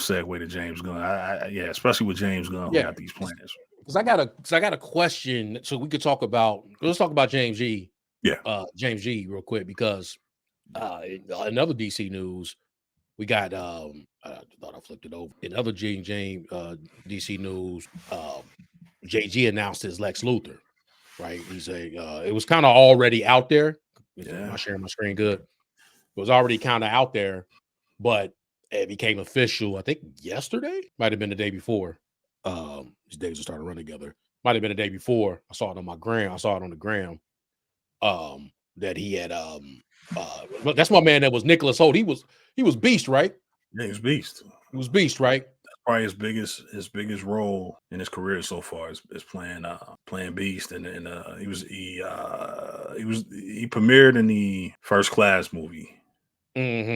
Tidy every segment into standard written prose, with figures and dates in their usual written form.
segue to James Gunn. Yeah, especially with James Gunn, who got these plans. Because I got a question, so we could talk about. Let's talk about James G. Yeah, James G. real quick because another DC news. We got I thought I flipped it over. In other James DC news, JG announced his Lex Luthor, right? He's it was kind of already out there. Am I sharing my screen good? It was already kind of out there, but it became official, I think yesterday, might have been the day before. These days are starting to run together. Might have been the day before. I saw it on my gram. I saw it on the gram. That he had that's my man that was Nicholas Holt. He was Beast, right? Yeah, he was Beast. He was Beast, right? That's probably his biggest role in his career so far is playing Beast, and he premiered in the First Class movie,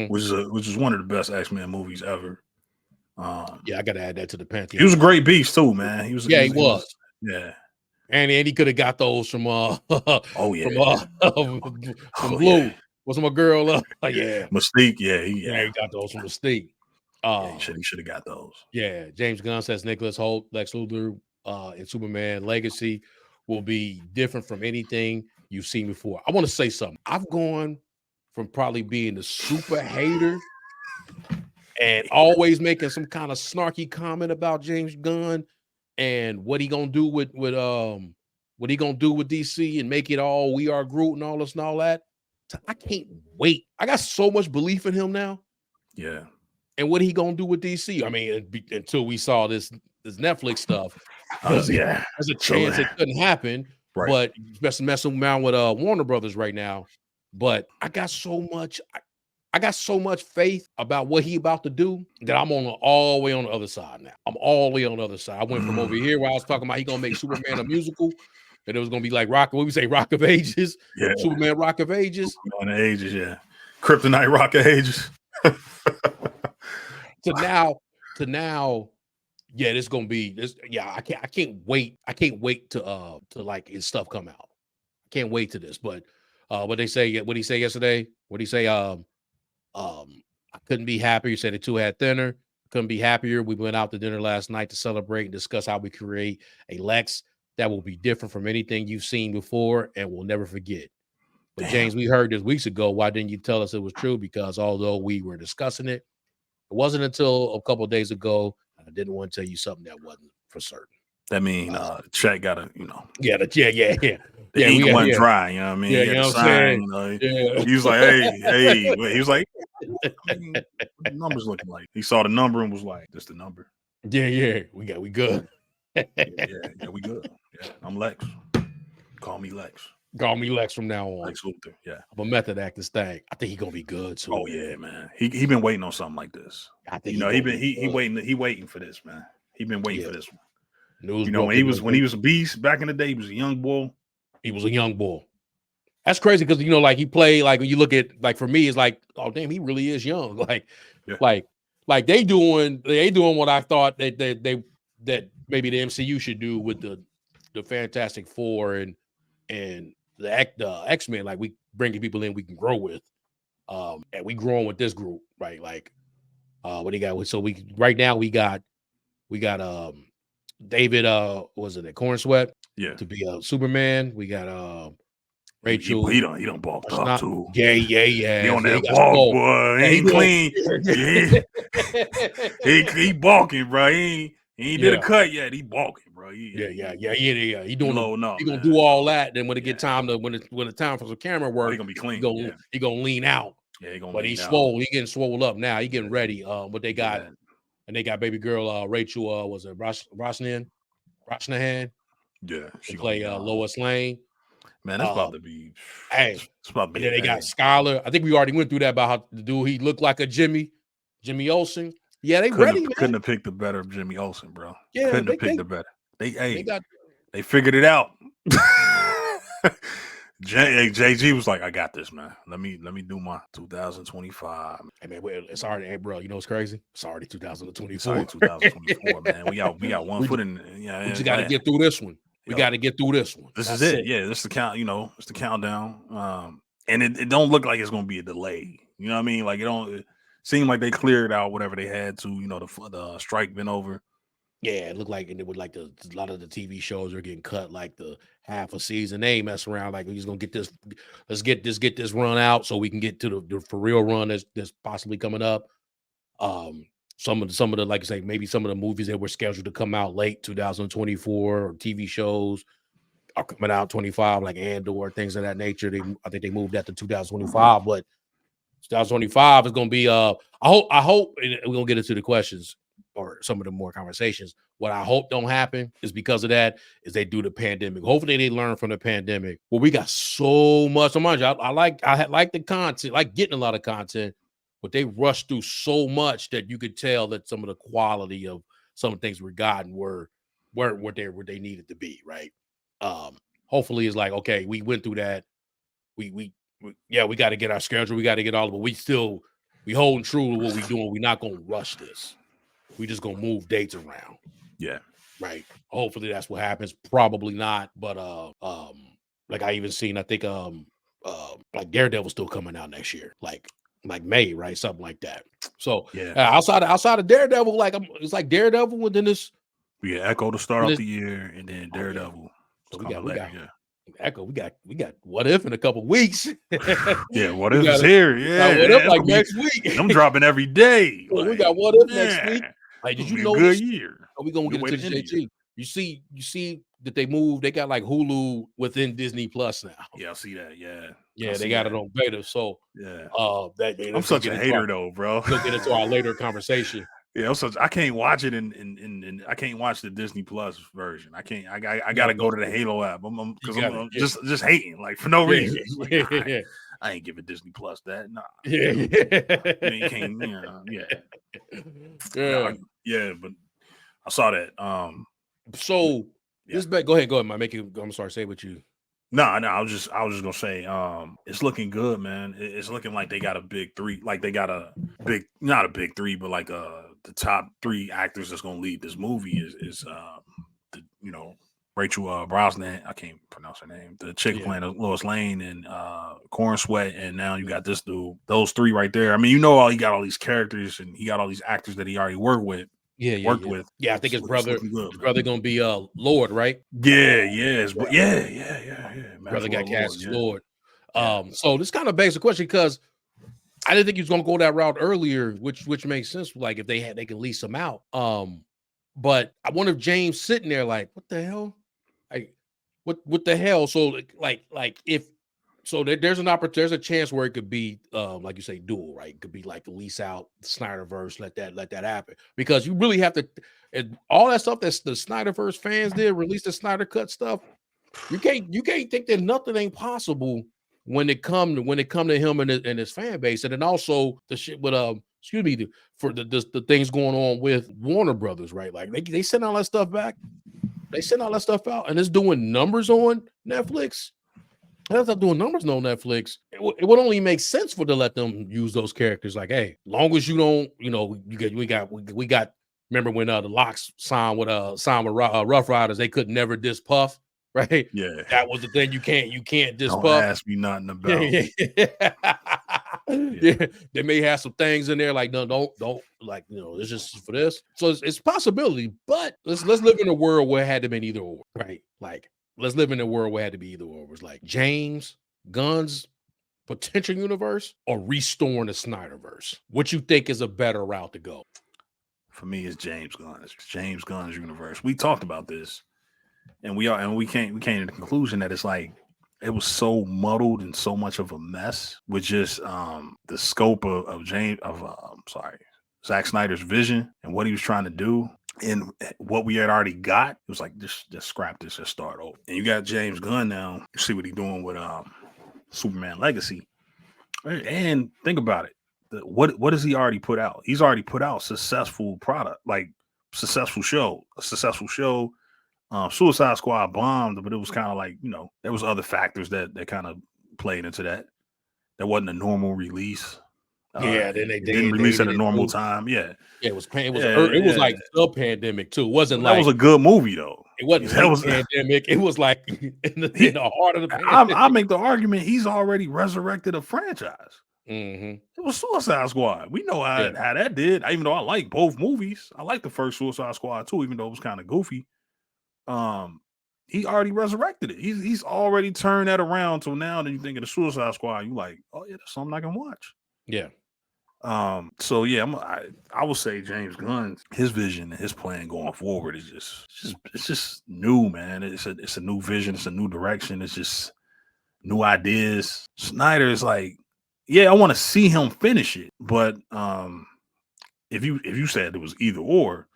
which is one of the best X-Men movies ever. Yeah, I gotta add that to the pantheon. He was a great Beast too, man. He was. Yeah. And he could have got those from from Blue. Was my girl? Yeah, Mystique. Yeah, he got those from Mystique. He should have got those. Yeah, James Gunn says Nicholas Holt, Lex Luthor, and Superman Legacy will be different from anything you've seen before. I want to say something. I've gone from probably being the super hater and always making some kind of snarky comment about James Gunn and what he gonna do with DC and make it all We Are Groot and all this and all that. I can't wait. I got so much belief in him now. Yeah. And what he gonna do with DC? I mean, until we saw this Netflix stuff. There's a chance it couldn't happen. Right. But especially messing around with Warner Brothers right now. But I got so much faith about what he about to do that I'm all the way on the other side now. I'm all the way on the other side. I went from over here where I was talking about he gonna make Superman a musical, and it was gonna be like Rock of Ages, Superman Rock of Ages, on the ages, Kryptonite Rock of Ages. to now, this gonna be this. Yeah, I can't wait. I can't wait to like his stuff come out. I can't wait to this. But what he say yesterday? What he say? I couldn't be happier. He said the two had dinner. Couldn't be happier. We went out to dinner last night to celebrate and discuss how we create a Lex that will be different from anything you've seen before and we'll never forget. But James, we heard this weeks ago. Why didn't you tell us it was true? Because although we were discussing it, it wasn't until a couple of days ago I didn't want to tell you something that wasn't for certain. That means Shaq got to, Yeah. The ink went dry, you know what I mean? Yeah, he had to sign, He was like, hey. He was like, what the numbers looking like? He saw the number and was like, this the number. Yeah. We good. yeah, we good. Yeah, I'm Lex. Call me Lex. Call me Lex from now on. Lex Luthor, yeah. I'm a method act this thing. I think he's gonna be good too. Oh yeah, man. He been waiting on something like this. I think he waiting for this, man. He been waiting for this one. News when he was a beast back in the day, he was a young bull. He was a young bull. That's crazy because like he played like when you look at like for me, it's like, oh damn, he really is young. Like they doing what I thought that maybe the MCU should do with the Fantastic Four and the X-Men. Like we bringing people in we can grow with, and we growing with this group, right? Like, what do you got? So right now we got David, was it a Corn Sweat? Yeah, to be a Superman. We got Rachel. He don't bulked up too. Yeah. He on that bulk, boy. He ain't clean. he bulking, bro. He ain't did a cut yet. He bulking, bro. Yeah. He doing he gonna do all that. Then when it get time to when the time for some camera work, he gonna be clean. He gonna lean out. Yeah, he gonna. But he's swole. He getting swole up now. He getting ready. What they got, and they got baby girl Rachel. Was it Rosnahan? Yeah, she play Lois Lane. Man, that's about to be. Hey, and then they got Skylar. I think we already went through that about how the dude he looked like a Jimmy Olsen. Yeah, they couldn't have picked the better of Jimmy Olsen, bro. Yeah, couldn't have picked the better. They figured it out. JG was like, I got this, man. Let me do my 2025. Hey man, it's already, hey bro, you know what's crazy? It's already 2024. It's already 2024, man. We got one foot in. Yeah, we just got to get through this one. We got to get through this one. This is it. Yeah, this is the count. It's the countdown. And it don't look like it's gonna be a delay. You know what I mean? Like it don't. seemed like they cleared out whatever they had to. The strike been over. Yeah, it looked like, and it would like a lot of the TV shows are getting cut like the half a season. They ain't messing around. Like, we're just gonna get this. Let's get this run out so we can get to the for real run that's possibly coming up. Um, some of the like I say, maybe some of the movies that were scheduled to come out late 2024 or TV shows are coming out 25, like Andor, things of that nature. I think they moved that to 2025, but 2025 is going to be I hope and we're going to get into the questions or some of the more conversations. What I hope don't happen is because of that is they do the pandemic. Hopefully they learn from the pandemic. Well, we got so much. So much. I like the content, like getting a lot of content, but they rushed through so much that you could tell that some of the quality of some of the things we're gotten weren't what they needed to be, right? Hopefully it's like, okay, we went through that. We got to get our schedule. We got to get all of it. We holding true to what we doing. We're not going to rush this. We just going to move dates around. Yeah. Right. Hopefully that's what happens. Probably not. But, like I even seen, I think, like Daredevil's still coming out next year, like May, right? Something like that. So yeah, outside of Daredevil, it's like Daredevil, and then this. We got Echo to start off the year, and then Daredevil. So we got Echo. We got What If in a couple weeks. Yeah, What If is here. Yeah, What If like next week. I'm dropping every day. Well, we got What If next week. Like, did you know? Good year. Are we gonna get into the JT? You see that they moved. They got like Hulu within Disney Plus now. Yeah, I see that. Yeah, they got it on beta. So yeah, I'm such a hater though, bro. We'll get into our later conversation. Yeah, I can't watch it in I can't watch the Disney Plus version. I can't. I gotta go to the Halo app. I'm just hating like for no reason. Like, I ain't giving Disney Plus that. Nah. Yeah, but I saw that. So this bet. Go ahead, Mike. I'm sorry. Say what you. No, I was just gonna say, it's looking good, man. It's looking like they got a big three, like they got not a big three, but like the top three actors that's gonna lead this movie is Rachel Brosnahan. I can't pronounce her name. The chick playing Lois Lane and Corn Sweat, and now you got this dude. Those three right there. I mean, he got all these characters and he got all these actors that he already worked with. With. Yeah, I think his brother gonna be Lord, right? Yeah. Brother got cast as Lord. So this kind of begs the question because I didn't think he was gonna go that route earlier, which makes sense. Like if they can lease him out. But I wonder if James sitting there like, what the hell? Like, what the hell? So like if. So there's a chance where it could be, like you say, dual, right? It could be like the lease out Snyderverse, let that happen because you really have to, all that stuff that the Snyderverse fans did, release the Snyder Cut stuff. You can't think that nothing ain't possible when it come to him and his fan base, and then also the shit with for the things going on with Warner Brothers, right? Like they send all that stuff back, they send all that stuff out, and it's doing numbers on Netflix. That's not doing numbers on Netflix. It would only make sense to let them use those characters. Like, hey, long as you don't, we got. Remember when the Locks signed with Rough Riders? They could never diss Puff, right? Yeah, that was the thing. You can't diss don't Puff. Ask me nothing about. Yeah. They may have some things in there like no, don't like it's just for this. So it's a possibility, but let's live in a world where it had to be either or, right? Like. Let's live in a world where it had to be either or. It was like James Gunn's potential universe or restoring the Snyderverse. What you think is a better route to go? For me, it's James Gunn. It's James Gunn's universe. We talked about this, and we came to the conclusion that it's like it was so muddled and so much of a mess with just the scope of Zack Snyder's vision and what he was trying to do. And what we had already got, it was like just scrap this and start over. And you got James Gunn now. You see what he's doing with Superman Legacy. And think about it. What has he already put out? He's already put out successful product, like successful show. Suicide Squad bombed, but it was kind of like, there was other factors that kind of played into that. That wasn't a normal release. Then they didn't release at a normal time. Yeah, it was like the pandemic too. It wasn't that was a good movie though. It wasn't pandemic. It was like in the heart of the pandemic. I make the argument he's already resurrected a franchise. Mm-hmm. It was Suicide Squad. We know Yeah. how that did. Even though I like both movies, I like the first Suicide Squad too, even though it was kind of goofy. Um, he already resurrected it. He's already turned that around. So now that you think of the Suicide Squad, you like, oh yeah, that's something I can watch. Yeah. So yeah, I will say James Gunn, his vision and his plan going forward is just new, man. It's a new vision, it's a new direction, it's just new ideas. Snyder is like, yeah, I want to see him finish it, but if you said it was either or,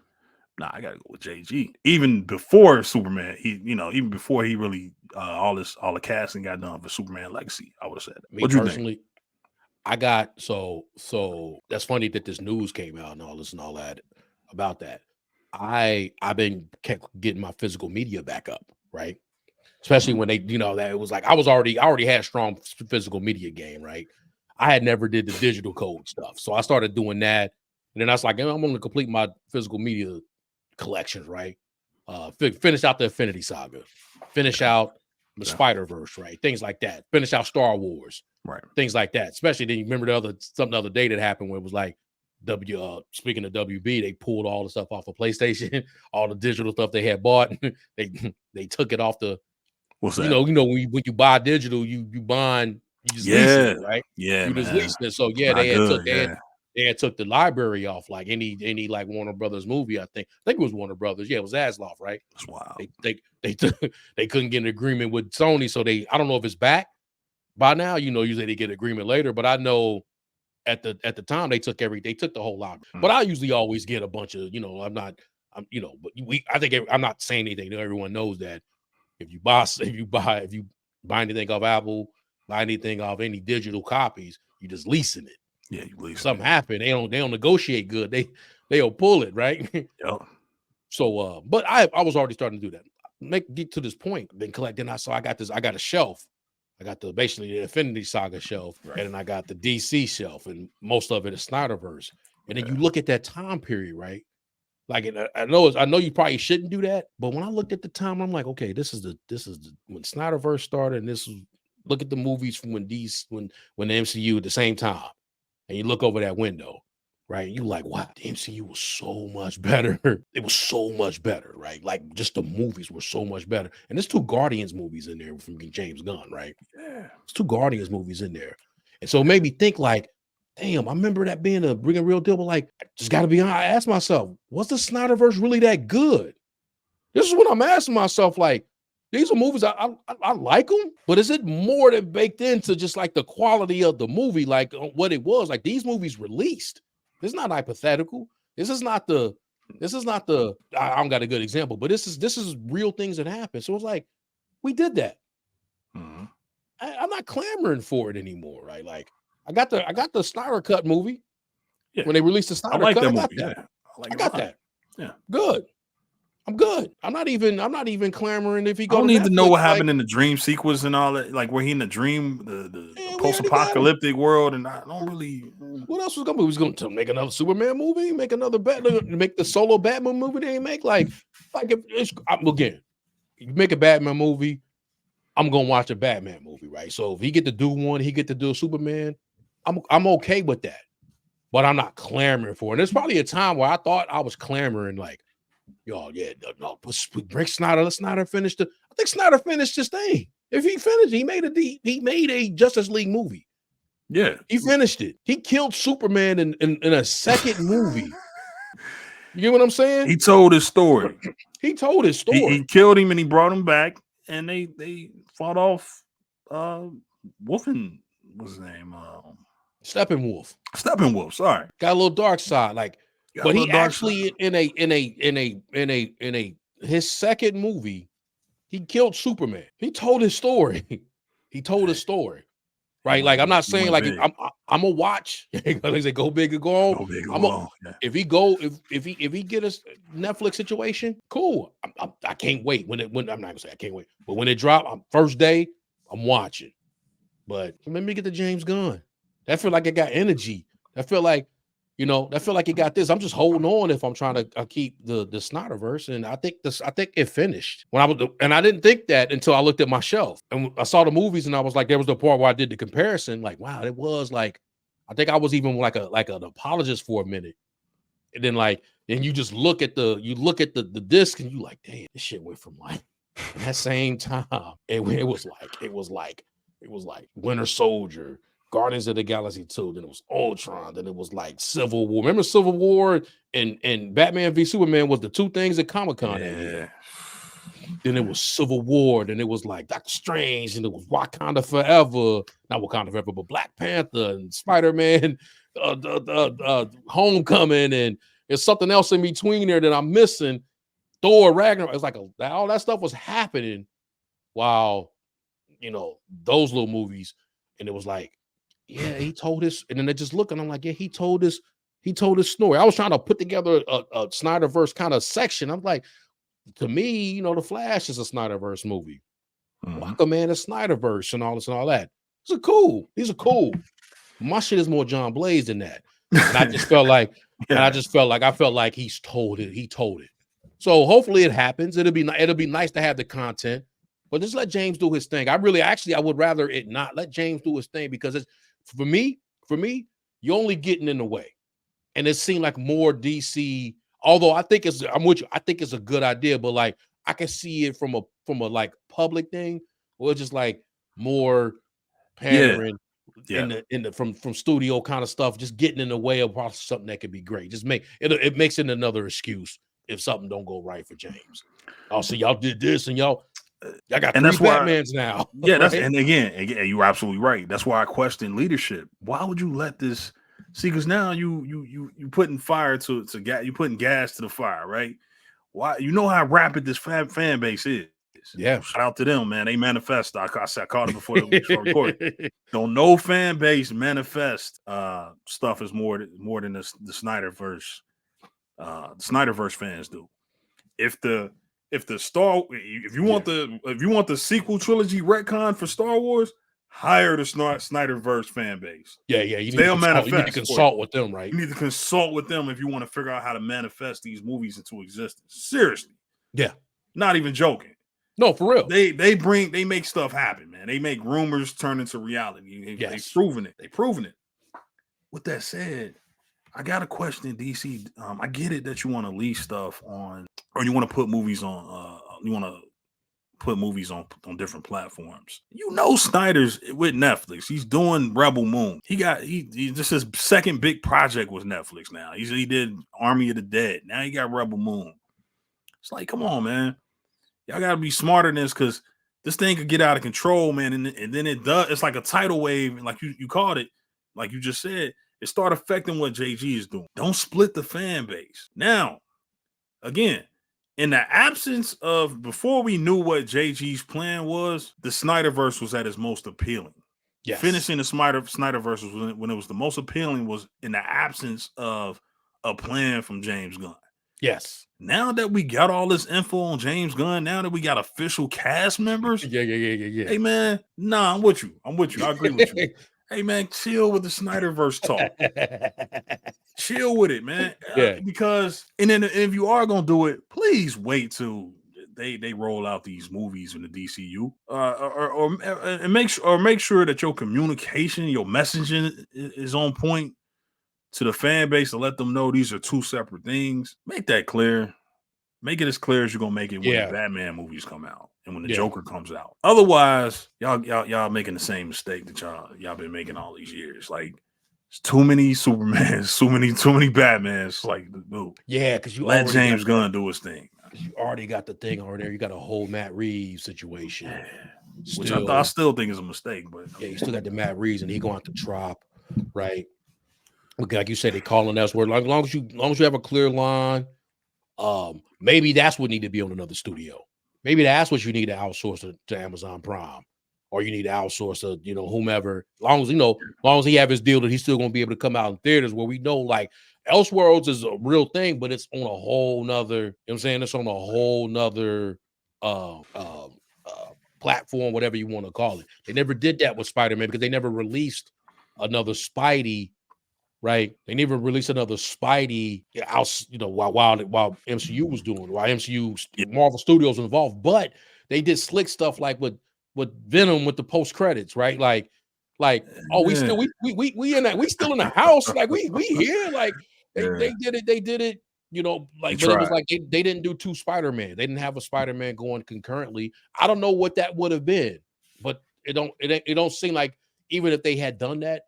nah, I gotta go with JG. Even before Superman, even before he really all the casting got done for Superman Legacy, I would have said that. Me What you think? personally, I got so that's funny that this news came out and all this and all that about that. I've been kept getting my physical media back up, right? Especially Mhm. when they, that it was like I already had strong physical media game, right? I had never did the digital code stuff, so I started doing that, and then I was like, I'm going to complete my physical media collections, right? Finish out the Infinity Saga, finish out the Okay. Spider-Verse, right? Things like that. Finish out Star Wars, Right. things like that. Especially then you remember the other day that happened where it was like speaking of WB, they pulled all the stuff off of PlayStation, all the digital stuff they had bought. they took it off the What's you that? know, when you buy digital, you bond, you just leasing Yeah. it, right? Yeah, You just man. leasing it. So yeah, Not good. Yeah. they had took the library off like any like Warner Brothers movie. I think it was Warner Brothers. Yeah, it was Zaslav, right? That's wild. They took, they couldn't get an agreement with Sony, so I don't know if it's back by now. Usually they get an agreement later, but I know at the time they took the whole library. Mm. But I usually always get a bunch of but I'm not saying anything. Everyone knows that if you buy anything off Apple, buy anything off any digital copies, you just leasing it. Yeah, you leasing Something it. happened, they don't negotiate good. They'll pull it, right? Yep. So but I was already starting to do that. Get to this point, been collecting. I got a shelf. I got basically the Infinity Saga shelf, Right. and then I got the DC shelf, and most of it is Snyderverse. And then Yeah. you look at that time period, right? Like, I know you probably shouldn't do that, but when I looked at the time, I'm like, okay, this is when Snyderverse started, and look at the movies from when the MCU at the same time, and you look over that window, right? You like, wow, the MCU was so much better. It was so much better, right? Like just the movies were so much better. And there's 2 Guardians movies in there from James Gunn, right? Yeah. There's 2 Guardians movies in there, and so it made me think like, damn, I remember that being a real deal, but like, I just got to be honest. I asked myself, was the Snyderverse really that good? This is what I'm asking myself. Like, these are movies I like them, but is it more than baked into just like the quality of the movie, like what it was? Like these movies released. This is not hypothetical. This is not the. I don't got a good example, but this is real things that happen. So it's like we did that. Mhm. I'm not clamoring for it anymore, right? Like I got the Snyder Cut movie Yeah. when they released the I Snyder like Cut. that I got movie. that. Yeah. I like I it a got lot. that. Yeah. Good. I'm good. I'm not even clamoring if he I go don't to need to know Netflix. what Like, happened in the dream sequence and all that. Like where he in the dream, the man, we already got him. post-apocalyptic world, and I don't really. What else was gonna be? He's going to make another Superman movie, make another Batman, make the solo Batman movie they ain't make. Like if it's again, you make a Batman movie, I'm gonna watch a Batman movie, right? So if he get to do one, he get to do a Superman, I'm okay with that. But I'm not clamoring for it. And there's probably a time where I thought I was clamoring, like, yo, yeah, no, break Snyder. Let Snyder finish I think Snyder finished his thing. If he finished, he made a Justice League movie. Yeah. He finished it. He killed Superman in a second movie. You get what I'm saying? He told his story. He told his He story. killed him and he brought him back, and they fought off. Wolfen, what's his name? Steppenwolf Steppenwolf. Sorry, got a little dark side, like, got a but little he dark side. actually in a his second movie, he killed Superman. He told his story. He told his story. Right, like I'm not He saying went like big. I'm a watch. They say go big or go home. Go big or I'm go a, home. Yeah. if he get a Netflix situation, cool. I can't wait when I'm not gonna say I can't wait, but when it drop, first day I'm watching. But let me get the James Gunn. That feel like it got energy. That feel like it got this. I'm just holding on if I'm trying to keep the Snyderverse, and I think it finished and I didn't think that until I looked at my shelf and I saw the movies, and I was like, there was the part where I did the comparison, like, wow, it was like I think I was even like an apologist for a minute. And then you just look at the disc and you like, damn, this shit went from like in that same time. It was like Winter Soldier, Guardians of the Galaxy 2, then it was Ultron, then it was like Civil War. Remember Civil War and Batman v Superman was the two things at Comic-Con that year. Then it was Civil War, then it was like Doctor Strange, and it was Wakanda Forever, not Wakanda Forever, but Black Panther and Spider-Man, Homecoming, and there's something else in between there that I'm missing. Thor Ragnarok. It's like all that stuff was happening while those little movies, and it was like, yeah, he told this, and then they just look, and I'm like, yeah, he told this story. I was trying to put together a Snyderverse kind of section. I'm like, to me, The Flash is a Snyderverse movie. Aquaman is Snyderverse and all this and all that. These are cool. My shit is more John Blaze than that. And I just felt like, I felt like he's told it. He told it. So hopefully it happens. It'll be nice to have the content, but just let James do his thing. I would rather it not let James do his thing, because it's for me, you're only getting in the way. And it seemed like more DC, although I'm with you. I think it's a good idea, but like I can see it from a like public thing, or just like more pandering from studio kind of stuff, just getting in the way of something that could be great. Just it makes it another excuse if something don't go right for James. Oh, so y'all did this and y'all got three Batmans now. Yeah, right? And again, you're absolutely right. That's why I question leadership. Why would you let this? See, because now you putting fire to you putting gas to the fire, right? Why? You know how rapid this fan base is. Yeah, shout out to them, man. They manifest. I caught it before the recording. Don't no fan base manifest stuff is more than the Snyderverse. The Snyderverse fans do. If you want the sequel trilogy retcon for Star Wars, hire the Snyderverse fan base. Yeah. You need to consult with them, right? You need to consult with them if you want to figure out how to manifest these movies into existence. Seriously. Yeah. Not even joking. No, for real. They make stuff happen, man. They make rumors turn into reality. They've proven it. With that said, I got a question, DC. I get it that you want to lease stuff on, or you want to put movies on. You want to put movies on different platforms. Snyder's with Netflix. He's doing Rebel Moon. He just his second big project was Netflix. Now he did Army of the Dead. Now he got Rebel Moon. It's like, come on, man. Y'all got to be smarter than this, because this thing could get out of control, man. And then it does. It's like a tidal wave, and like you called it, like you just said. It start affecting what JG is doing. Don't split the fan base. Now, again, in the absence of, before we knew what JG's plan was, the Snyderverse was at its most appealing. Yes. Finishing the Snyderverse was when it was the most appealing, was in the absence of a plan from James Gunn. Yes. Now that we got all this info on James Gunn, now that we got official cast members. Yeah. Hey, man, I'm with you. I agree with you. Hey, man, chill with the Snyderverse talk. Chill with it, man. Because, and then if you are going to do it, please wait till they roll out these movies in the DCU. Or make sure that your communication, your messaging is on point to the fan base to let them know these are two separate things. Make that clear. Make it as clear as you're going to make it when the Batman movies come out. And when the Joker comes out. Otherwise, y'all making the same mistake that y'all been making all these years. Like, it's too many Supermans, too many Batmans. Like, dude. Yeah, because you let James Gunn do his thing. You already got the thing over there. You got a whole Matt Reeves situation. Yeah. Which I still think is a mistake. But you still got the Matt Reeves, and he going to Trop, right? Like you said, they calling us word. As long as you have a clear line, maybe that's what need to be on another studio. Maybe that's what you need to outsource to Amazon Prime, or you need to outsource to whomever. As long as he have his deal that he's still going to be able to come out in theaters, where we know like Elseworlds is a real thing, but it's on a whole nother. You know what I'm saying? It's on a whole nother platform, whatever you want to call it. They never did that with Spider-Man because they never released another Spidey. Right, they never released another Spidey, while MCU was doing, while Marvel Studios was involved. But they did slick stuff like with Venom with the post credits, right? Like Like, oh, we Yeah. still we in that we still in the house. Like we here. Like they Yeah. they did it. You know, They like, but it was tried. like they didn't do 2 Spider-Man. They didn't have a Spider-Man going concurrently. I don't know what that would have been, but it don't seem like even if they had done that,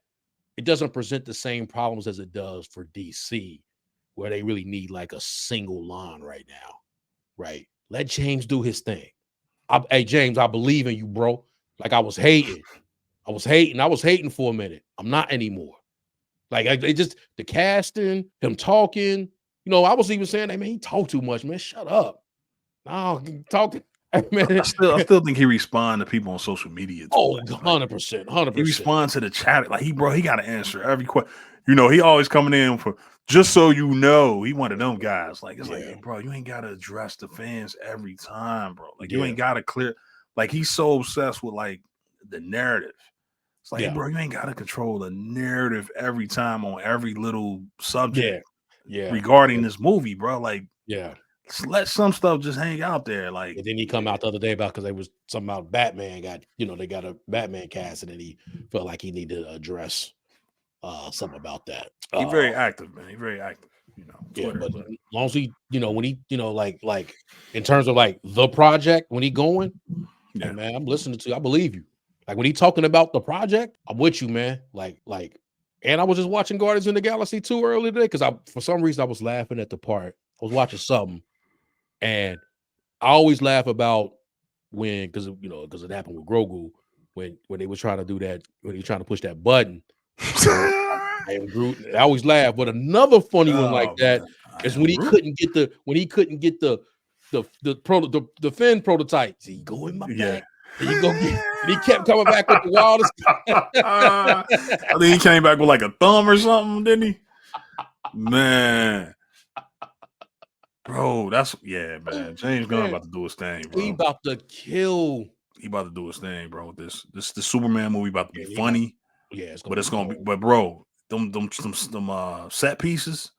it doesn't present the same problems as it does for DC, where they really need like a single line right now. Right? Let James do his thing. Hey James, I believe in you, bro. Like I was hating for a minute. I'm not anymore. Like they just the casting, him talking. You know, I was even saying, hey man, he talk too much, man. Shut up. No, talk. Man. I still think he respond to people on social media too Oh, much. Like 100%, he 100%. responds to the chat. Like he got to answer every question. You know, he always coming in for just so you know. He one of them guys. Like it's like, hey, bro, you ain't gotta address the fans every time, bro. Like you ain't gotta clear. Like he's so obsessed with like the narrative. It's like, hey, bro, you ain't gotta control the narrative every time on every little subject regarding this movie, bro. Like, let some stuff just hang out there. Like, and then he come out the other day about because they was something about Batman got, you know, they got a Batman cast, and then he felt like he needed to address something about that. He's very active, man. He's very active. You know, Twitter, but as long as he, you know, when he, you know, like in terms of like the project, when he going, hey man, I'm listening to you. I believe you. Like when he talking about the project, I'm with you, man. Like, and I was just watching Guardians in the Galaxy 2 earlier today because for some reason I was laughing at the part. I was watching something, and I always laugh about when because it happened with Grogu when they was trying to do that when he was trying to push that button. I always laugh, but another funny one like that is when he couldn't get the Finn prototype. See, go in my back. And you go get, and he kept coming back with the wildest. I think he came back with like a thumb or something, didn't he? Man. Bro, man. James Gunn about to do his thing, bro. He about to kill. He about to do his thing, bro. This the Superman movie about to be funny. But it's gonna be but bro, them set pieces,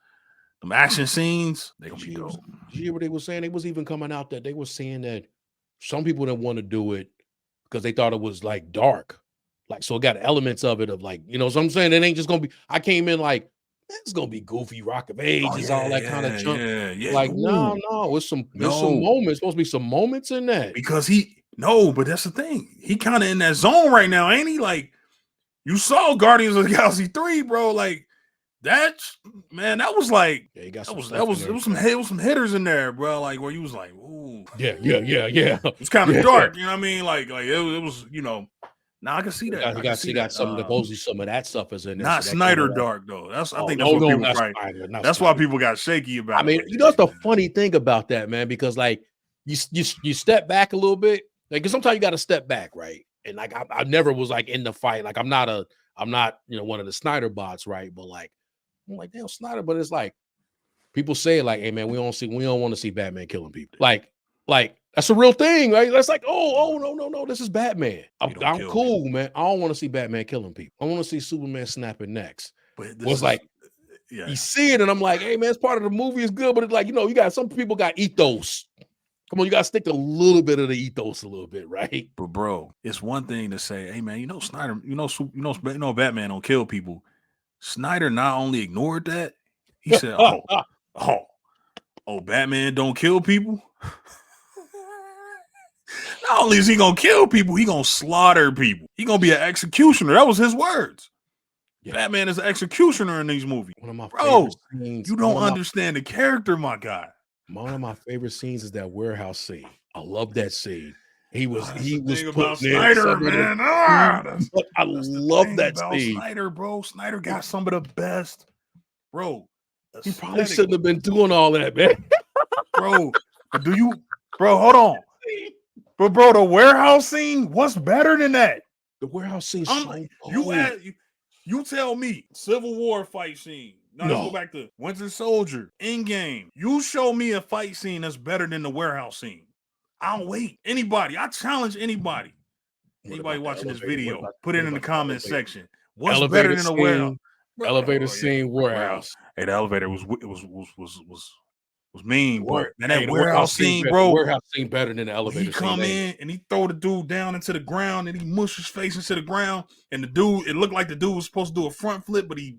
them action scenes, they gonna be dope. Did you hear what they were saying? They was even coming out that they were saying that some people didn't want to do it because they thought it was like dark. Like, so it got elements of it of like, you know, so I'm saying it ain't just gonna be, I came in like, it's gonna be goofy, Rock of Ages, all that kind of junk. Like, no, it's there's some moments, supposed to be some moments in that. Because but that's the thing. He kind of in that zone right now, ain't he? Like, you saw Guardians of the Galaxy 3, bro. Like, that was like, it was some hitters in there, bro. Like, where you was like, ooh. Yeah. It's kind of dark, you know what I mean? Like it was, you know. Now I can see that. He got some supposedly some of that stuff is in there. Not Snyder dark though. I think that's what people probably. That's why people got shaky about. I mean, you know, that's the funny thing about that, man, because like you step back a little bit, like because sometimes you got to step back, right? And like I never was like in the fight, like I'm not you know one of the Snyder bots, right? But like I'm like damn Snyder, but it's like people say like, hey man, we don't want to see Batman killing people, like that's a real thing, right? That's like, oh no, this is Batman. I'm cool, people. Man. I don't want to see Batman killing people. I want to see Superman snapping necks. But this was like, you see it, and I'm like, hey man, it's part of the movie. It's good, but it's like, you know, you got some people got ethos. Come on, you gotta stick to a little bit of the ethos a little bit, right? But bro, it's one thing to say, hey man, you know Snyder, you know Batman don't kill people. Snyder not only ignored that, he said, Batman don't kill people. Not only is he gonna kill people, he gonna slaughter people. He gonna be an executioner. That was his words. Batman is an executioner in these movies. One of my favorite scenes. You don't understand the character, my guy. One of my favorite scenes is that warehouse scene. I love that scene. He was about Snyder, man. I love that scene. Snyder, bro. Snyder got some of the best, bro. He probably shouldn't have been doing all that, man. Bro, hold on. But bro, the warehouse scene, what's better than that? The warehouse scene. You tell me, Civil War fight scene. Now let's go back to Winter Soldier, Endgame. You show me a fight scene that's better than the warehouse scene. I'll wait. Anybody, I challenge anybody. Anybody watching this video, put it in the comment section. What's better than the warehouse? Elevator scene, warehouse. Hey, the elevator was was mean, but man, that the warehouse scene, bro. The warehouse scene better than the elevator He scene. come in and he throw the dude down into the ground and he mush his face into the ground. And the dude, it looked like the dude was supposed to do a front flip, but his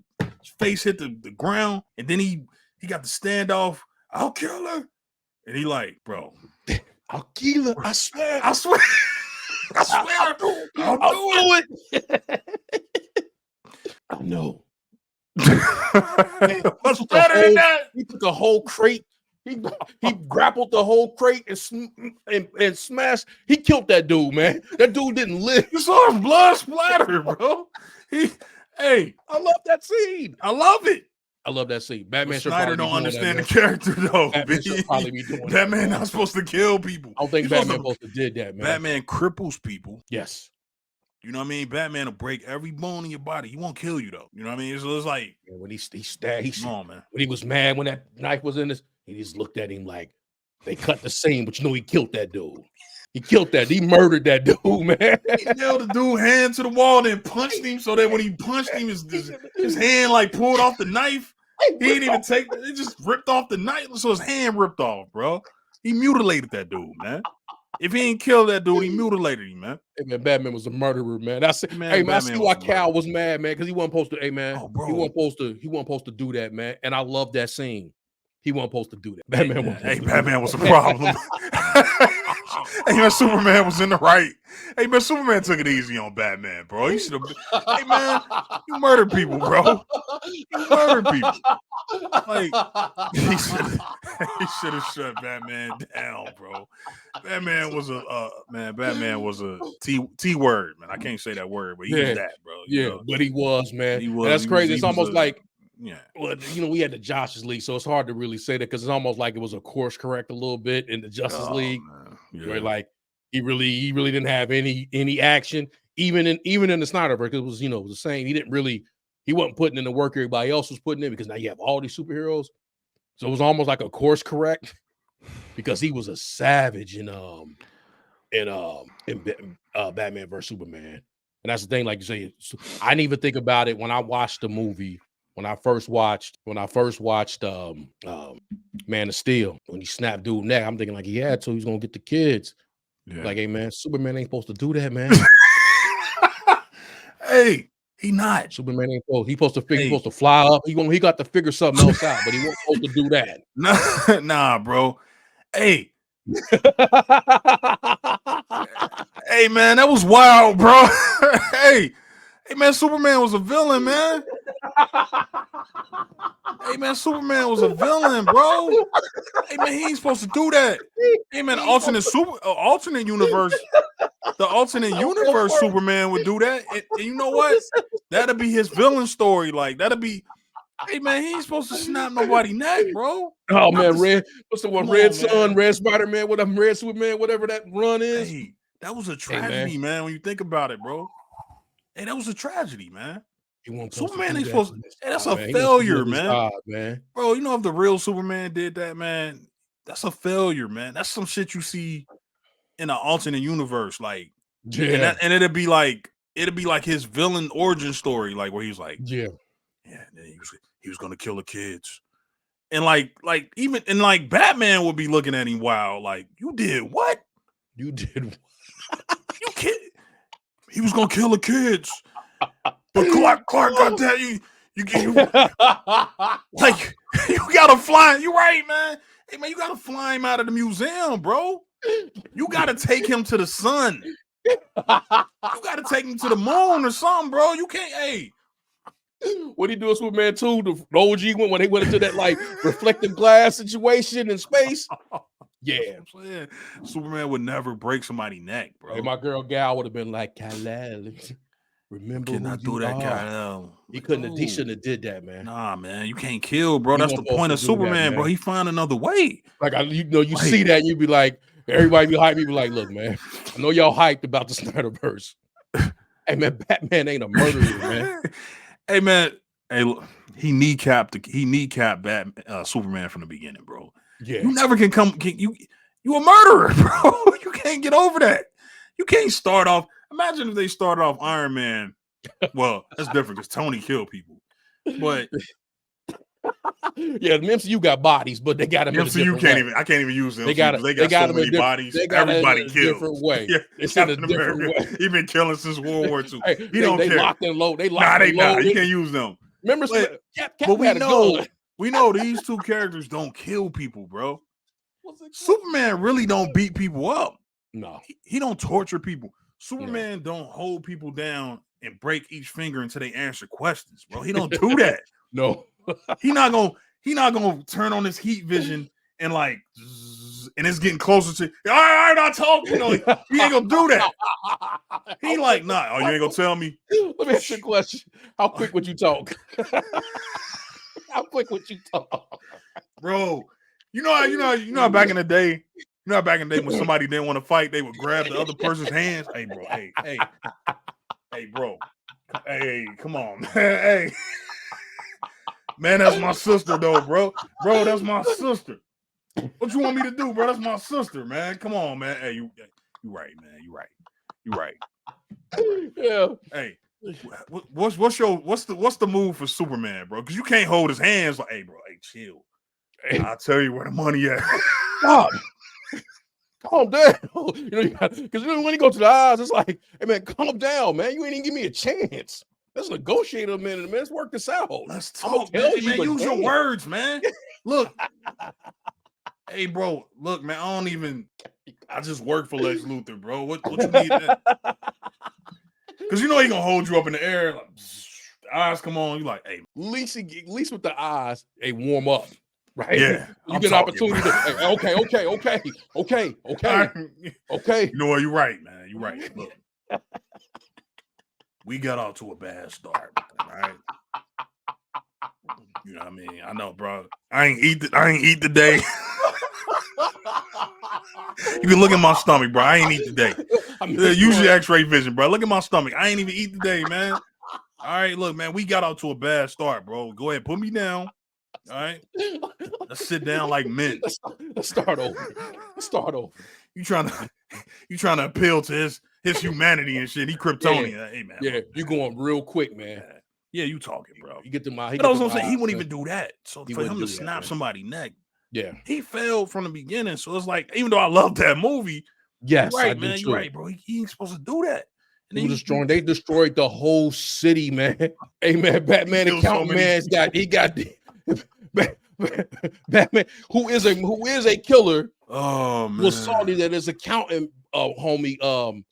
face hit the ground. And then he got the standoff. I'll kill her. And he like, bro, I'll kill her. I swear. I swear. I swear. I'll do it. I know. What's better than that? He took a whole crate. He grappled the whole crate and smashed. He killed that dude, man. That dude didn't live. You saw his blood splatter, bro. I love that scene. I love it. I love that scene. Batman Snyder don't understand the character though. Batman should probably be doing Batman not supposed to kill people. I don't think Batman supposed to did that, man. Batman cripples people. Yes. You know what I mean? Batman will break every bone in your body. He won't kill you though. You know what I mean? So it's like when he stabbed, man. When he was mad when that knife was in this, he just looked at him like they cut the scene, but he killed that dude. He killed that. He murdered that dude, man. He nailed the dude hand to the wall and punched him so that when he punched him, his hand like pulled off the knife. He didn't even take it. It just ripped off the knife, so his hand ripped off, bro. He mutilated that dude, man. If he ain't killed that dude, he mutilated him, man. Hey, man, Batman was a murderer, man. I see why Cal was mad, man, because he wasn't supposed to. Hey, man, he wasn't supposed to do that, man. And I love that scene. He wasn't supposed to do that. Batman was a problem. Hey, man, Superman was in the right. Hey, man, Superman took it easy on Batman, bro. He should have. Hey, man, you murdered people, bro. You murdered people. Like he should have shut Batman down, bro. Batman was a T word, man. I can't say that word, but he was that, bro. But he was, man. He was. That's crazy. It's almost like. Yeah. Well, we had the Justice League, so it's hard to really say that because it's almost like it was a course correct a little bit in the Justice League. Where like he really didn't have any action, even in the Snyderverse, because it was the same. He wasn't putting in the work everybody else was putting in because now you have all these superheroes. So it was almost like a course correct because he was a savage in Batman vs Superman. And that's the thing, like you say, I didn't even think about it when I watched the movie. When I first watched Man of Steel, when he snapped dude's neck, I'm thinking like he had to, he's gonna get the kids. Yeah. Like, hey man, Superman ain't supposed to do that, man. Hey, he not. Superman ain't supposed. He supposed to fly up. He got to figure something else out, but he wasn't supposed to do that. Nah, bro. Hey. Hey man, that was wild, bro. Hey, man, Superman was a villain, man. Hey man, Superman was a villain, bro. Hey man, he ain't supposed to do that. Hey man, alternate universe, the alternate universe Superman would do that. And you know what? That'll be his villain story. Like that'll be. Hey man, he ain't supposed to snap nobody's neck, bro. Oh man, what's the one? Red Sun, Red Spider-Man, whatever, Red Superman, whatever that run is. Hey, that was a tragedy, man. When you think about it, bro. Hey, that was a tragedy, man. Superman ain't supposed to. Hey, that's a failure, man. Bro, you know if the real Superman did that, man, that's a failure, man. That's some shit you see in an alternate universe, like, and it'd be like his villain origin story, like where he's like, he was gonna kill the kids, and like even and like Batman would be looking at him wild, like you did what? You did what? You kid? He was gonna kill the kids. But Clark got that. You like you gotta fly. You right, man. Hey man, you gotta fly him out of the museum, bro. You gotta take him to the sun. You gotta take him to the moon or something, bro. You can't. Hey, what he do with Superman 2? The OG when they went into that like reflective glass situation in space. Yeah, Superman would never break somebody's neck, bro. Hey, my girl Gal would have been like, Kal-El. Remember cannot do that, Kal-El. He couldn't. He shouldn't have did that, man. Nah, man, you can't kill, bro. That's the point of Superman, bro. He find another way. Like you see that, and you be like, everybody be hyped. You be like, look, man, I know y'all hyped about the Snyderverse. Hey, man, Batman ain't a murderer, man. Hey, man, he kneecapped Superman from the beginning, bro. Yeah, you never can come. You a murderer, bro. You can't get over that. You can't start off. Imagine if they started off Iron Man. Well, that's different because Tony killed people. But Yeah, the MCU got bodies, but they got them The in a MCU different can't way. even. I can't even use them. They got They got so them many bodies. they got it Everybody in a killed. different way. Yeah, It's in a Captain different America. way. He been killing since World War II. Hey, He don't they care. locked and loaded. They Nah, locked they and not. You loaded. can't use them. Remember, But Cap we had a know gun. we know these two characters don't kill people, bro. Superman really don't beat people up. No, He don't torture people. Superman don't hold people down and break each finger until they answer questions, bro. He don't do that. no. He not gonna turn on his heat vision and like, and it's getting closer to. All right, I talk. You know, he ain't gonna do that. He like, nah. Oh, you ain't gonna tell me? Let me ask you a question. How quick would you talk? How quick would you talk, bro? You know, back in the day. You know, back in the day when somebody didn't want to fight, they would grab the other person's hands. Hey, bro. Hey, bro. Hey, come on, man. Hey, man, that's my sister, though, bro. Bro, that's my sister. What you want me to do, bro? That's my sister, man. Come on, man. Hey, you right, man. You right. Yeah. Hey, what's the move for Superman, bro? Because you can't hold his hands like, hey, bro. Hey, chill. Hey. I'll tell you where the money at. Stop. Calm down. Because when you go to the eyes, it's like, hey, man, calm down, man. You ain't even give me a chance. Let's negotiate a minute, man. Let's work this out. Let's talk, man. Use your words, man. Look. Hey, bro. Look, man. I just work for Lex Luthor, bro. What you need? Because you know he gonna hold you up in the air. Like, the eyes come on. You like, hey. At least with the eyes, they warm up. Right. Yeah. You get an opportunity to okay. You know what? You're right, man. You're right. Look. We got off to a bad start, right? You know what I mean? I know, bro. I ain't eat today. You can look at my stomach, bro. I ain't eat today. Use your X-ray vision, bro. Look at my stomach. I ain't even eat today, man. All right, look, man. We got off to a bad start, bro. Go ahead, put me down. All right, let's sit down like men. Let's start over. You trying to appeal to his humanity and shit. He Kryptonian. Yeah. Hey, man. Yeah, you going real quick, man. Yeah, you talking, bro. You get to my. But I was gonna say he wouldn't even do that. So for him to snap that, somebody's neck, yeah, he failed from the beginning. So it's like, even though I love that movie, yes, right, man, you're right, bro. He ain't supposed to do that. And they destroyed the whole city, man. Hey, man, Batman accountant man's got Batman, who is a killer. Oh man, was salty that his accountant homie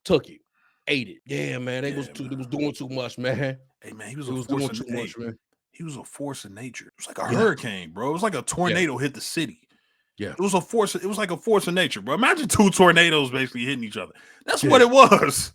took it, ate it. Yeah, man, they was doing too much, man. Hey man, he was doing too much, man. He was a force of nature. It was like a hurricane, bro. It was like a tornado hit the city. Yeah, it was a force. It was like a force of nature, bro. Imagine two tornadoes basically hitting each other. That's what it was.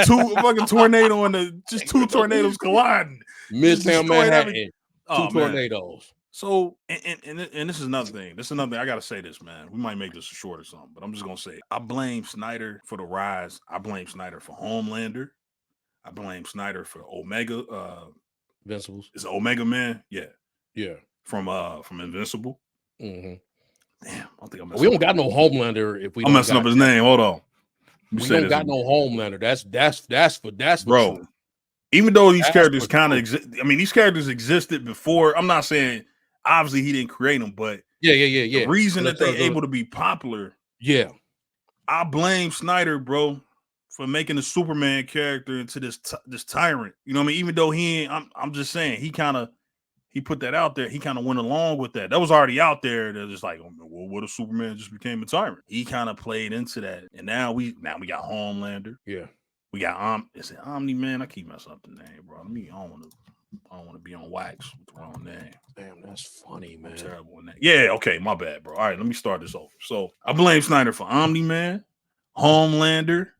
Two fucking tornado and just two tornadoes colliding. Midtown Manhattan. Two tornadoes. So and this is another thing. This is another thing. I gotta say this, man. We might make this a short or something, but I'm just gonna say I blame Snyder for the rise. I blame Snyder for Homelander. I blame Snyder for Omega. Invincibles. Is it Omega Man? Yeah. Yeah. From Invincible. Mm-hmm. Damn, I think we don't got no Homelander if we. I'm messing up his name. Hold on. We don't got no Homelander. That's for bro. True. Even though these characters kind of exist, I mean, these characters existed before. I'm not saying obviously he didn't create them, but yeah. The reason that they're able to be popular, I blame Snyder, bro, for making the Superman character into this tyrant. You know what I mean? Even though he ain't, I'm just saying he put that out there. He kind of went along with that. That was already out there. They're just like, well, what if Superman just became a tyrant? He kind of played into that, and now we got Homelander. Yeah. We got is it Omni-Man? I keep messing up the name, bro. I don't want to be on wax with the wrong name. Damn, that's funny, man. I'm terrible in that. Yeah, okay, my bad, bro. All right, let me start this over. So I blame Snyder for Omni-Man, Homelander,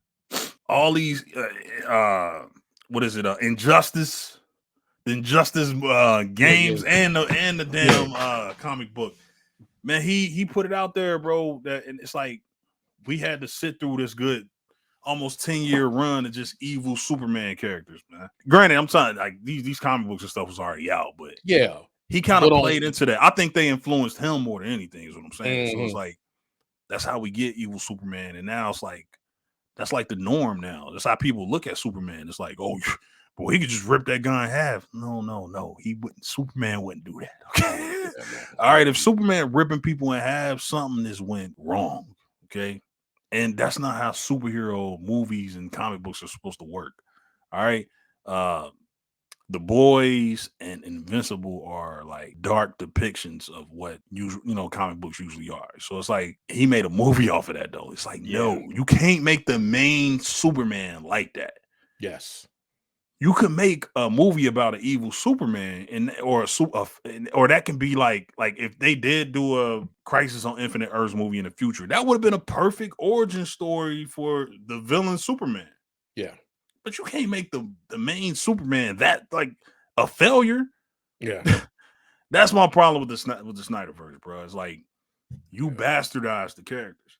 all these what is it? Injustice, the Injustice games and the damn comic book. Man, he put it out there, bro. That and it's like we had to sit through this good almost 10-year run of just evil Superman characters, man. Granted, I'm telling like these comic books and stuff was already out, but he kind of played into that. I think they influenced him more than anything, is what I'm saying. Mm-hmm. So it's like that's how we get evil Superman, and now it's like that's like the norm now. That's how people look at Superman. It's like, oh, Boy, he could just rip that gun in half. No. He wouldn't. Superman wouldn't do that. Okay. Yeah, man. All right. If Superman ripping people in half, something just went wrong. Okay. And that's not how superhero movies and comic books are supposed to work. All right. Uh the Boys and Invincible are like dark depictions of what comic books usually are. So it's like he made a movie off of that though. It's like, no, you can't make the main Superman like that. Yes. You could make a movie about an evil Superman or that can be like if they did do a Crisis on Infinite Earths movie in the future, that would have been a perfect origin story for the villain Superman. Yeah. But you can't make the main Superman that like a failure. Yeah. That's my problem with the Snyderverse, bro. It's like you bastardized the characters,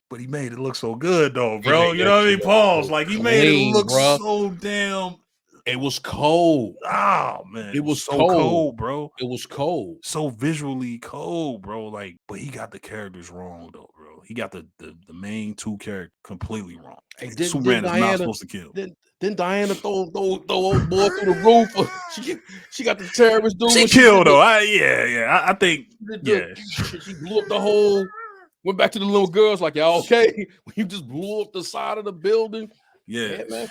but he made it look so good, though, bro. You know what I mean? Pause. Like he made it look so damn. It was cold. Oh man, it was so cold, bro. It was cold. So visually cold, bro. Like, but he got the characters wrong, though, bro. He got the main two characters completely wrong. Hey, Superman is not supposed to kill. Then Diana throw old boy through the roof. She got the terrorist dude. She killed though. I think she blew up the whole. Went back to the little girls like, y'all okay? You just blew up the side of the building. Yeah.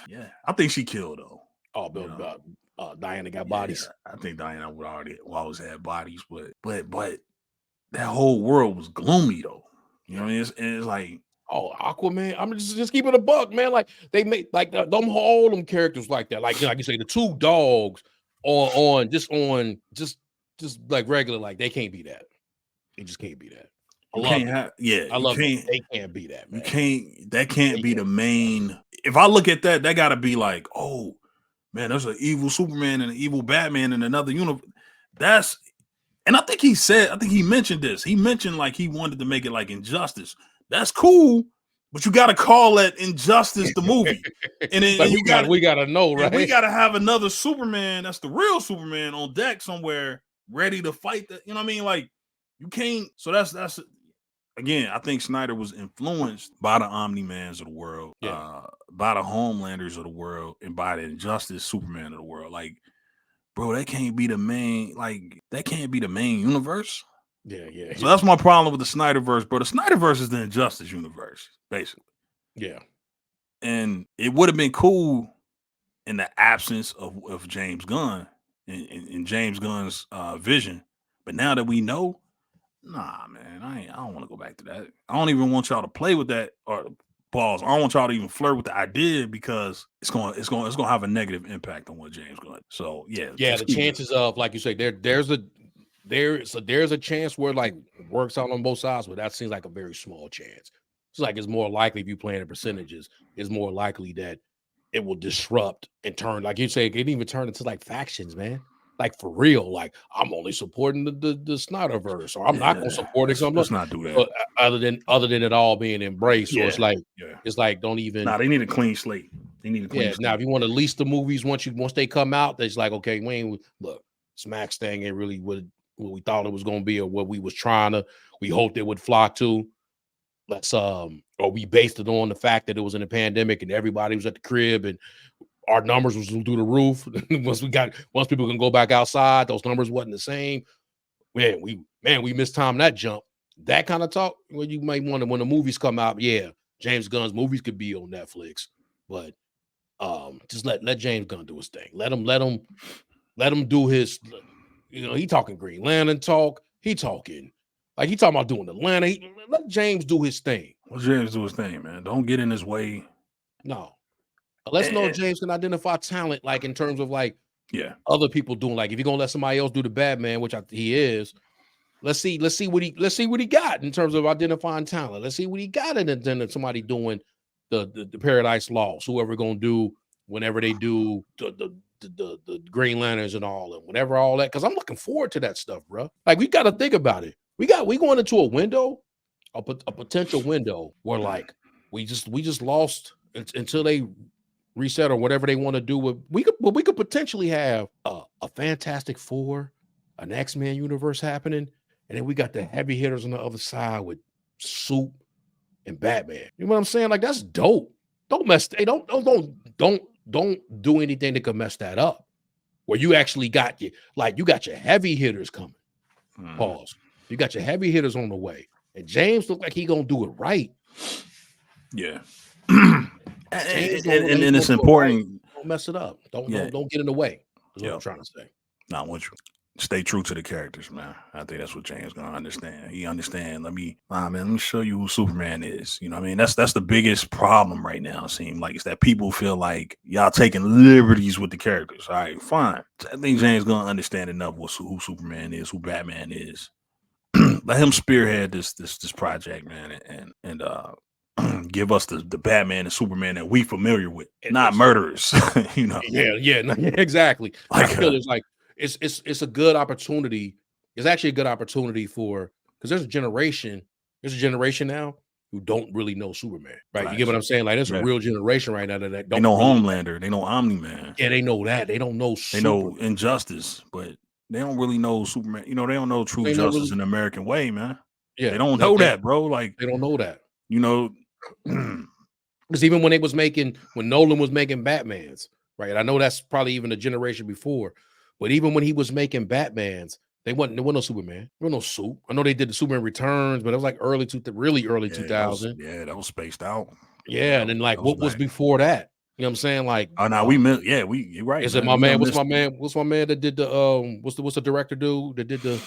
I think she killed though. Oh, Diana got bodies. I think Diana would always have bodies, but that whole world was gloomy though. You know what I mean? It's like, oh, Aquaman. I'm just keeping a buck, man. Like they made like all them characters like that. Like you say, the two dogs just like regular, like they can't be that. They just can't be that. They can't be that, man. That can't be the main. If I look at that, gotta be like, oh man, there's an evil Superman and an evil Batman in another universe. And I think he mentioned this. He mentioned like he wanted to make it like Injustice. That's cool, but you got to call that Injustice the movie. And then like we gotta know, right? We got to have another Superman. That's the real Superman on deck somewhere, ready to fight. You know what I mean? Like you can't. So that's again. I think Snyder was influenced by the Omni-Mans of the world, by the Homelanders of the world, and by the Injustice Superman of the world. Like, bro, that can't be the main. Like, that can't be the main universe. Yeah. So that's my problem with the Snyderverse, bro. The Snyderverse is the Injustice universe, basically. Yeah. And it would have been cool in the absence of James Gunn in James Gunn's vision. But now that we know, nah, man, I don't want to go back to that. I don't even want y'all to play with that or balls. I don't want y'all to even flirt with the idea because it's going to have a negative impact on what James Gunn. So yeah, the chances of, like you say, there's a chance where like works out on both sides, but that seems like a very small chance. It's like it's more likely if you play in percentages, it's more likely that it will disrupt and turn, like you say, it can even turn into like factions, man. Like for real, like I'm only supporting the Snyderverse, or I'm not going to support it. Let's not do that. Other than it all being embraced, so it's like don't even. Nah, they need a clean slate. They need a clean slate. Now, if you want to lease the movies once they come out, it's like, okay, Wayne, look, Smack's thing ain't really what we thought it was going to be, or what we hoped it would flock to. Let's or we based it on the fact that it was in a pandemic and everybody was at the crib and our numbers was through the roof. once people can go back outside, those numbers wasn't the same. Man, we mistimed that jump. That kind of talk, well, you might want to, when the movies come out, James Gunn's movies could be on Netflix, but just let James Gunn do his thing. Let him do his, he talking Green Lantern talk. He talking about doing Atlanta. Let James do his thing. Let James do his thing, man. Don't get in his way. No. Let's know if James can identify talent, like in terms of like other people doing. Like if you're gonna let somebody else do the Batman, which he is, let's see what he got in terms of identifying talent. Let's see what he got in then somebody doing the Paradise Lost, whoever gonna do whenever they do the Green Lanterns and all, and whenever all that. Because I'm looking forward to that stuff, bro. Like we got to think about it. We going into a window, a potential window where like we just lost until they reset or whatever they want to do with. We could potentially have a Fantastic Four, an X-Men universe happening, and then we got the heavy hitters on the other side with Soup and Batman. You know what I'm saying? Like that's dope. Don't don't do anything that could mess that up. Where you actually got your heavy hitters coming. Pause. You got your heavy hitters on the way, and James looked like he gonna do it right. Yeah. James and it's important. Right. Don't mess it up. Don't get in the way. Is what I'm trying to say. I want you stay true to the characters, man. I think that's what James gonna understand. He understand. Let me show you who Superman is. You know what I mean? That's the biggest problem right now. It seems like it's that people feel like y'all taking liberties with the characters. All right, fine. I think James gonna understand enough who Superman is, who Batman is. Let him spearhead this project, man, and give us the Batman and Superman that we familiar with, not murderers. You know? Yeah, exactly. I feel it's like it's a good opportunity. It's actually a good opportunity because there's a generation now who don't really know Superman, right? Nice. You get what I'm saying? Like there's a real generation right now that don't. They know Homelander, they know Omni-Man. Yeah, they know that. They don't know They know Injustice, but they don't really know Superman. You know, they don't know true justice in the American way, man. Yeah, they don't know that, bro. Like they don't know that. You know, because even when Nolan was making Batmans, right? I know that's probably even a generation before, but even when he was making Batmans, there wasn't no Superman. There was no Soup. I know they did the Superman Returns, but it was like really early 2000. That was spaced out. Yeah, and then like what was before that? You know what I'm saying? Like, oh no, you're right. Is it my man? What's my man that did the what's the director dude that did the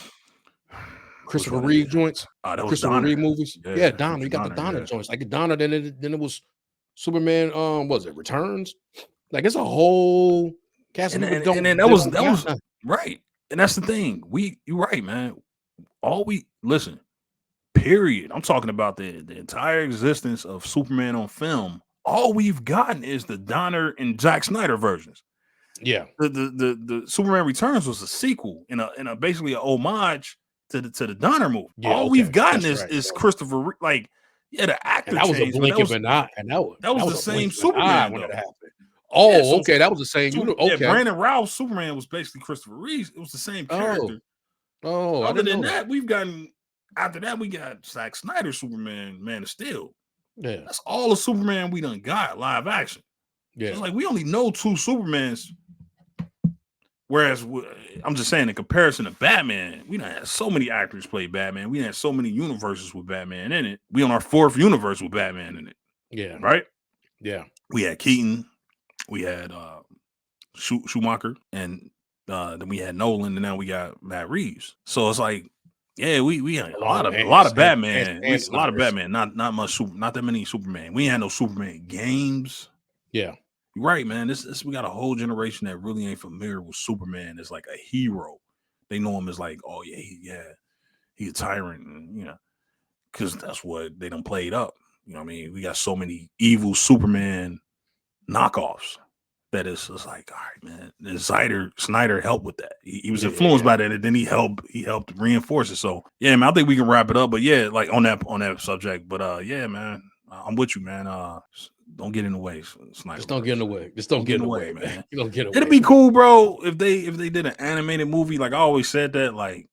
Christopher Reeve joints? That was Christopher Donner. Reeve movies. Yeah, Donner. You got the Donner joints. Like Donner, then it was Superman. Was it Returns? Like it's a whole cast of and that was right. And that's the thing. You're right, man. Listen. Period. I'm talking about the entire existence of Superman on film. All we've gotten is the Donner and Zack Snyder versions. Yeah. The Superman Returns was a sequel in a basically an homage to the Donner movie. Yeah, all we've gotten is Christopher, like, the actor that was changed, a blink of an eye, and that was the same Superman when it happened. Oh, okay, that was the same. Okay, Brandon Routh's Superman was basically Christopher Reeve. It was the same character. Oh, other than that, we've gotten. After that, we got Zack Snyder Superman, Man of Steel. Yeah, that's all the Superman we done got live action. Yeah, so it's like we only know 2 Supermans. Whereas I'm just saying, in comparison to Batman, we done had so many actors play Batman. We had so many universes with Batman in it. We on our 4th universe with Batman in it. Yeah, right. Yeah, we had Keaton, we had Schumacher, and then we had Nolan, and now we got Matt Reeves. So it's like, yeah, we had a lot of Batman, not much not that many Superman. We ain't had no Superman games. Yeah. You're right, man. This we got a whole generation that really ain't familiar with Superman as like a hero. They know him as like, oh yeah, he a tyrant, and, because that's what they done played up. You know what I mean? We got so many evil Superman knockoffs that it's like, all right, man. Snyder helped with that. He was influenced by that, and then he helped reinforce it. So yeah, man, I think we can wrap it up. But yeah, like on that subject. But yeah, man, I'm with you, man. Don't get in the way. Snyder just don't get in the way. Just don't get in the way, man. You don't get away. It'd be cool, bro, if they did an animated movie. Like I always said that, like,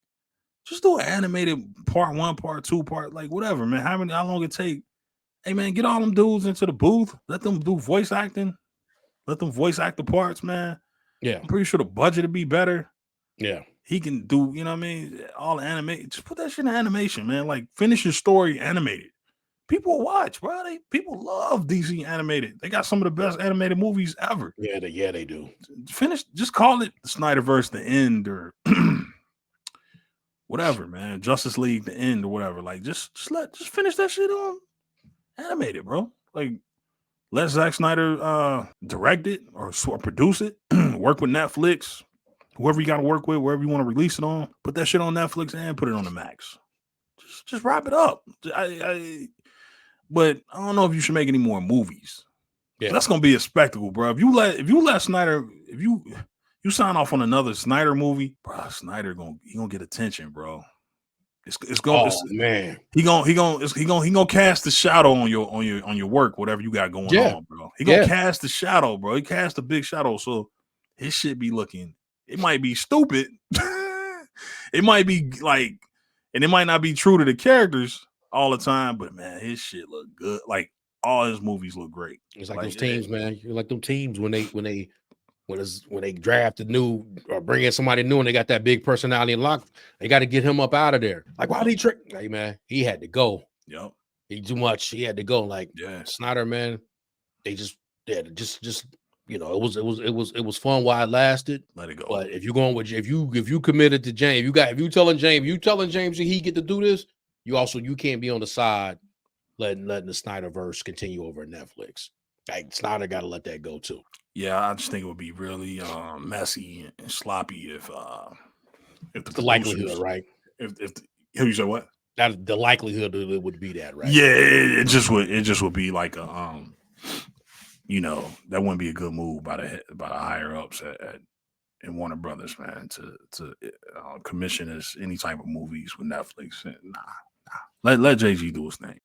just do an animated part 1, part 2, part like whatever, man. How long it take? Hey, man, get all them dudes into the booth. Let them do voice acting. Let them voice act the parts, man. Yeah, I'm pretty sure the budget would be better. Yeah, he can do. You know what I mean? All the animate. Just put that shit in animation, man. Like finish your story animated. People watch, bro. People love DC animated. They got some of the best animated movies ever. Yeah, they do. Finish. Just call it the Snyderverse, the end, or whatever, man. Justice League, the end, or whatever. Like, just finish that shit on animated, bro. Like, let Zack Snyder direct it or produce it. Work with Netflix, whoever you got to work with, wherever you want to release it on. Put that shit on Netflix and put it on the Max. Just wrap it up. But I don't know if you should make any more movies. Yeah, that's gonna be a spectacle, bro. If you let Snyder, if you sign off on another Snyder movie, bro, Snyder gonna get attention, bro. Man, he gonna cast the shadow on your work, whatever you got going on, bro. He gonna cast the shadow, bro. He cast a big shadow, so his shit be looking. It might be stupid. It might be like, and it might not be true to the characters all the time, but man, his shit look good. Like all his movies look great. It's like those teams, man. You're like them teams when they draft a new or bring in somebody new and they got that big personality and lock, they got to get him up out of there. Like, why did he trick? Hey, man, he had to go. Yep. He too much. He had to go. Like Snyder, man, they just it was fun while it lasted. Let it go. But if you're going with if you committed to James, if you telling James that he get to do this, you can't be on the side letting the Snyderverse continue over at Netflix. Like Snyder got to let that go too. Yeah, I just think it would be really messy and sloppy if the likelihood, right? If you said what? That the likelihood it would be that, right? Yeah, it just would be like a that wouldn't be a good move by the higher ups at Warner Brothers, man, to commission any type of movies with Netflix. Nah. Let Jay-Z do his thing.